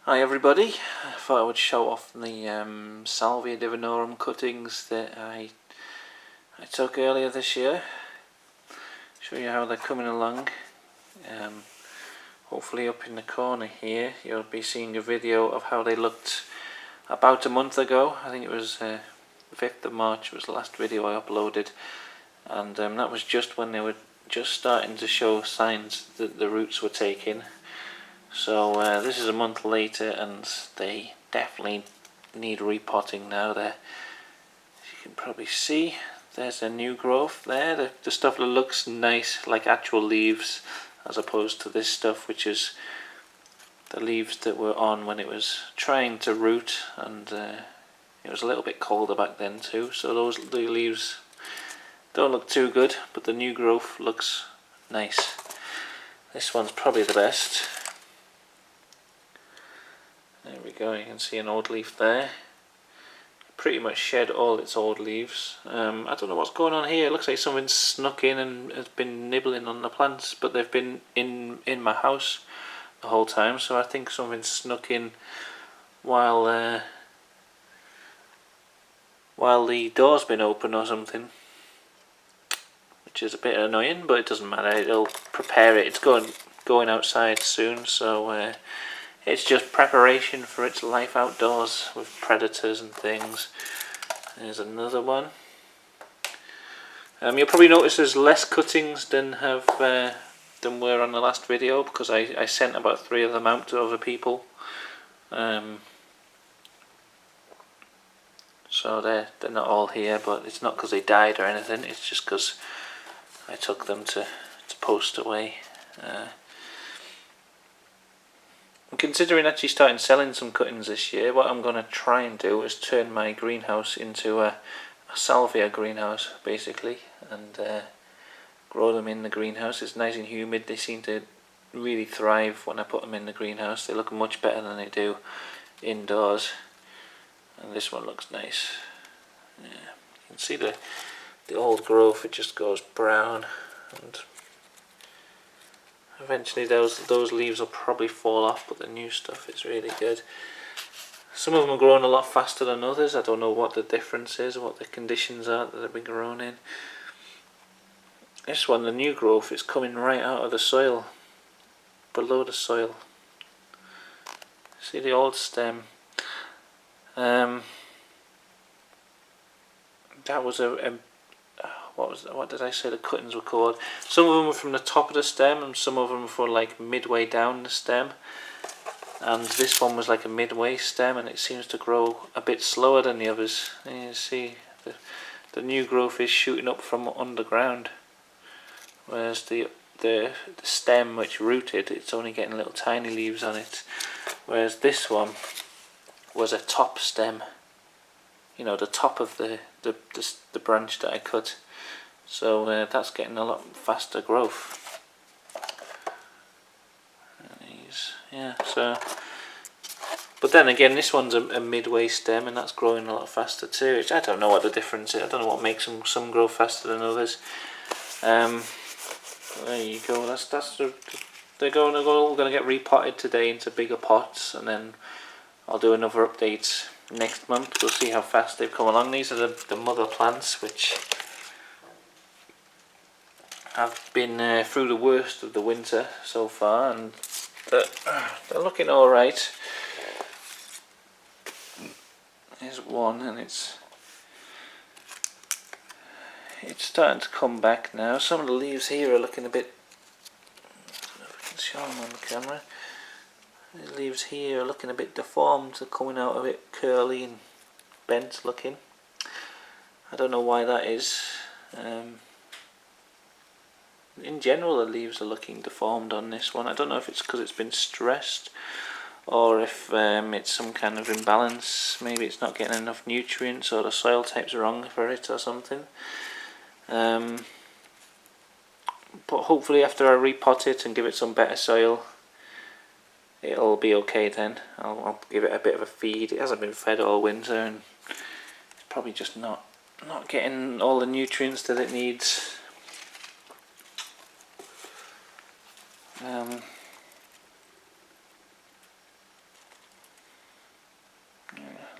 Hi everybody, I thought I would show off the Salvia divinorum cuttings that I took earlier this year. Show you how they're coming along. Hopefully up in the corner here you'll be seeing a video of how they looked about a month ago. I think it was 5th of March was the last video I uploaded, and that was just when they were just starting to show signs that the roots were taking. So this is a month later and they definitely need repotting now. There, as you can probably see, there's a new growth there, the stuff that looks nice like actual leaves, as opposed to this stuff which is the leaves that were on when it was trying to root, and it was a little bit colder back then too, so the leaves don't look too good, but the new growth looks nice. This one's probably the best. There we go, you can see an old leaf there. Pretty much shed all its old leaves. I don't know what's going on here. It looks like something's snuck in and has been nibbling on the plants, but they've been in my house the whole time, so I think something snuck in while the door's been open or something, which is a bit annoying, but it doesn't matter. It'll prepare it. It's going outside soon, so it's just preparation for its life outdoors with predators and things. There's another one. You'll probably notice there's less cuttings than were on the last video, because I sent about 3 of them out to other people. So they're not all here, but it's not because they died or anything. It's just because I took them to post away. I'm considering actually starting selling some cuttings this year. What I'm going to try and do is turn my greenhouse into a salvia greenhouse, basically, and grow them in the greenhouse. It's nice and humid. They seem to really thrive when I put them in the greenhouse. They look much better than they do indoors. And this one looks nice. Yeah, you can see the old growth. It just goes brown, and eventually those leaves will probably fall off, but the new stuff is really good. Some of them are growing a lot faster than others. I don't know what the difference is, what the conditions are that they've been grown in. This one, the new growth, is coming right out of the soil, below the soil. See the old stem? That was what did I say the cuttings were called? Some of them were from the top of the stem, and some of them were like midway down the stem. And this one was like a midway stem, and it seems to grow a bit slower than the others. And you see the new growth is shooting up from underground, whereas the stem which rooted, it's only getting little tiny leaves on it. Whereas this one was a top stem, you know, the top of the branch that I cut. So that's getting a lot faster growth. Yeah, so, but then again, this one's a midway stem, and that's growing a lot faster too. I don't know what the difference is. I don't know what makes some grow faster than others. There you go. They're all going to get repotted today into bigger pots, and then I'll do another update next month. We'll see how fast they've come along. These are the mother plants, which have been through the worst of the winter so far, and they're looking alright. Here's one, and it's starting to come back now. Some of the leaves here are looking a bit, I don't know if I can show them on the camera. The leaves here are looking a bit deformed. They're coming out a bit curly and bent looking. I don't know why that is. In general, the leaves are looking deformed on this one. I don't know if it's because it's been stressed, or if it's some kind of imbalance. Maybe it's not getting enough nutrients, or the soil type's wrong for it or something. But hopefully after I repot it and give it some better soil, it'll be okay then. I'll give it a bit of a feed. It hasn't been fed all winter, and it's probably just not getting all the nutrients that it needs.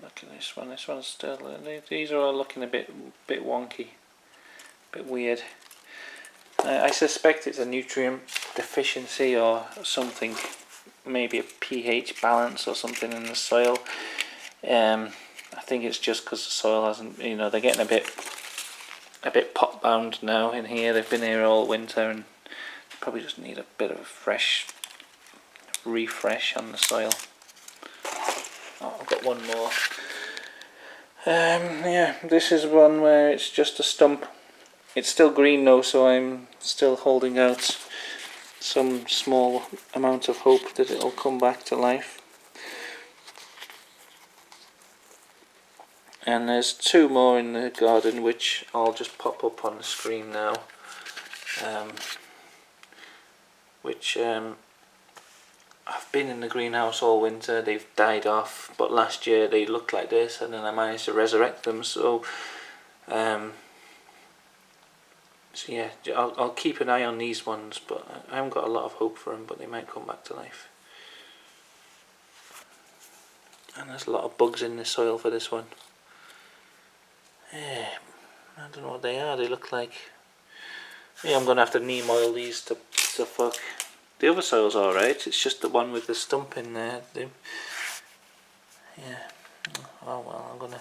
Look at this one. This one's still. These are all looking a bit wonky, a bit weird. I suspect it's a nutrient deficiency or something, maybe a pH balance or something in the soil. I think it's just because the soil hasn't, they're getting a bit pot bound now in here. They've been here all winter and probably just need a bit of a fresh refresh on the soil. Oh, I've got one more. Yeah, this is one where it's just a stump. It's still green though, so I'm still holding out some small amount of hope that it'll come back to life. And there's two more in the garden which I'll just pop up on the screen now, which I've been in the greenhouse all winter. They've died off, but last year they looked like this and then I managed to resurrect them, so yeah, I'll keep an eye on these ones, but I haven't got a lot of hope for them, but they might come back to life. And there's a lot of bugs in the soil for this one. Yeah, I don't know what they are. They look like... Yeah, I'm going to have to neem oil these to fuck. The other soil's alright, it's just the one with the stump in there. Yeah. Oh well, I'm going to...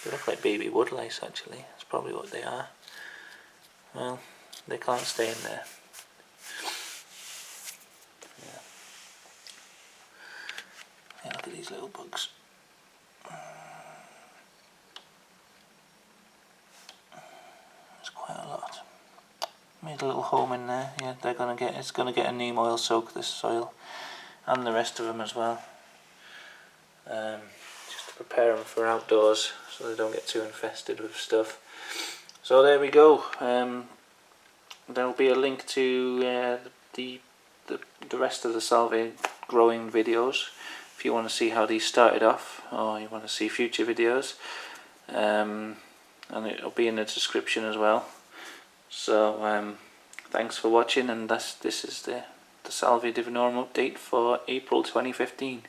They look like baby woodlice actually, that's probably what they are. Well, they can't stay in there. Yeah, yeah, look at these little bugs. There's quite a lot. Made a little home in there. Yeah, it's gonna get a neem oil soak, this soil, and the rest of them as well. Just to prepare them for outdoors, so they don't get too infested with stuff. So there we go. There'll be a link to the rest of the salvia growing videos if you want to see how these started off, or you want to see future videos, and it'll be in the description as well. So thanks for watching, and this is the Salvia divinorum update for April 2015.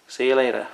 See you later.